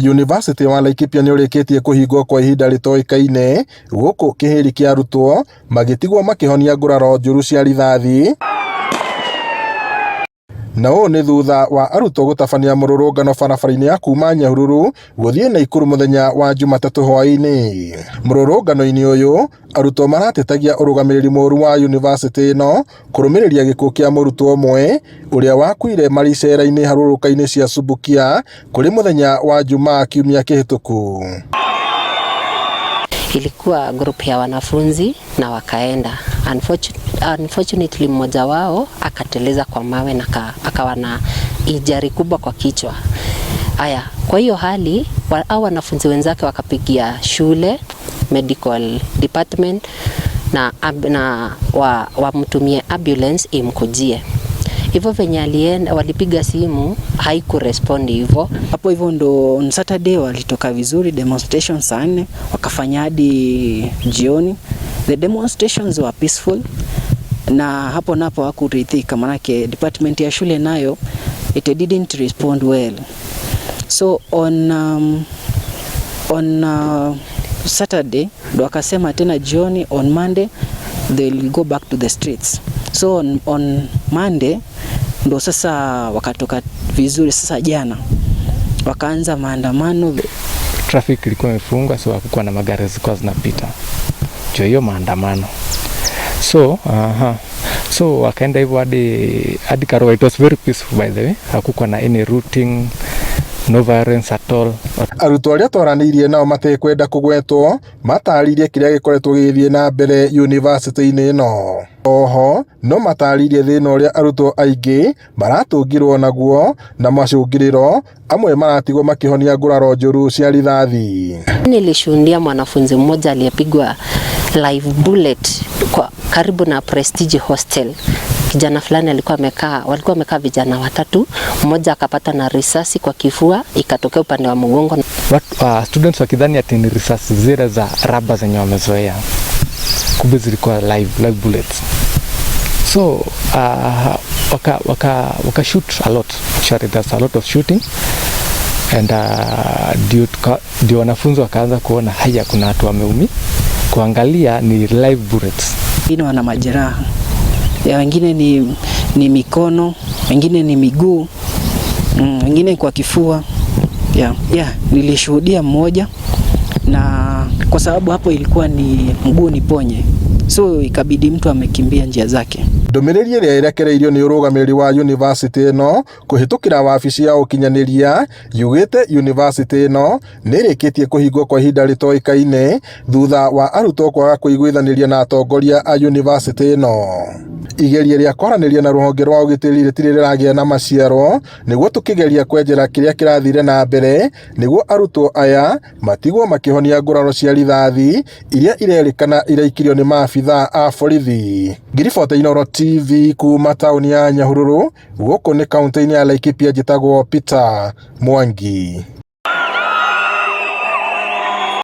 University wa Laikipia nĩ ũrĩkĩtie kũhingwo kwa ihinda rĩtoĩkaine gũkũ kĩhĩri kĩa arutwo magĩtigwo makĩhonia nguraro njũru cia rithathi. Na ũũ nĩ thutha wa arutwo gũtabania mũrũrũngano barabara-inĩ ya kuma Nyahururu gũthiĩ Naikuru mũthenya wa Jumatatũ hwaĩ-inĩ. Mũrũrũngano-inĩ ũyũ arutwo maratetagia ũrũgamĩrĩri mũũru wa university ĩno kũrũmĩrĩria gĩkuũ kĩa mũrutwo ũmwe ũrĩa wakuire marĩ icera-inĩ harũrũka-inĩ cia Subukia kũrĩ mũthenya wa Jumaa kiumia kĩhĩtũku. Ilikuwa group ya wanafunzi na wakaenda. Unfortunately mmoja wao akateleza kwa mawe na akawa na injury kubwa kwa kichwa. Aya, kwa hiyo hali hao wanafunzi wenzake wakapigia shule, medical department na wamtumie ambulance imkujie. Hivyo venye alienda walipiga simu haikurespond hivyo. Hapo hivyo ndo on Saturday walitoka vizuri demonstration saa 4 wakafanya hadi jioni. The demonstrations were peaceful na hapo napo hakuridhika manake department ya shule nayo it didn't respond well. So on Saturday ndo wakasema tena jioni, on Monday they will go back to the streets. So on Monday ndo sasa wakatoka vizuri. Sasa jana wakaanza maandamano. Traffic ilikuwa imefungwa, so hakukuwa na magari zilikuwa zinapita juu hiyo maandamano. So wakaenda hivyo hadi Karua. It was very peaceful by the way. Hakukuwa na any routing, no violence at all. Arutwo arĩa twaranĩirie nao matekwenda kũgwetwo mataririe kĩrĩa gĩkoretwo gĩgĩthiĩ na mbere university-inĩ ĩno. Oho no mataririe thĩna ũrĩa arutwo aingĩ maratũngirwo naguo na macũngĩrĩro amwe maratigwo makĩhonia nguraro njũru cia rithathi. Nilishuhudia mwanafunzi mmoja aliyepigwa live bullet karibu na Prestige Hostel. Kijana fulani walikuwa wamekaa vijana watatu, mmoja akapata na risasi kwa kifua ikatokea upande wa mgongo. Students wakidhani ati ni risasi zile za raba zenye wamezoea, kumbe zilikuwa live bullets. So waka shoot a lot. Actually there's a lot of shooting and ndio wanafunzi wakaanza kuona haya kuna watu wameumia, kuangalia ni live bullets. Wengine wana majeraha, ya wengine ni mikono, wengine ni miguu, wengine kwa kifua. Nilishuhudia mmoja, na kwa sababu hapo ilikuwa ni mguu ni ponye, so ikabidi mtu amekimbia njia zake. Ndũmĩrĩri ĩrĩa ĩrekereirio nĩ ũrũgamĩrĩri wa university ĩno kũhĩtũkĩra wabici ya ũkinyanĩria yugĩte university ĩno nĩ ĩrĩkĩtie kũhingwo kwa ihinda rĩtoĩkaine thutha wa arutwo kwaga kũiguithanĩria na atongoria a university ĩno. Igeria rĩa kwaranĩria na rũhonge rwa ũgitĩri rĩtirĩ rĩragĩa na maciaro nĩguo tũkĩgeria kwenjera kĩrĩa kĩrathire na mbere nĩguo arutwo aya matigwo makĩhonia nguraro cia rithathi iria irerĩkana iraikirio nĩ maabithaa a borithi. Ngiriboti Inooro TV kuma taũni ya Nyahururu gũkũ nĩ kaunti-inĩ ya Laikipia, njĩtagwo Peter Mwangi.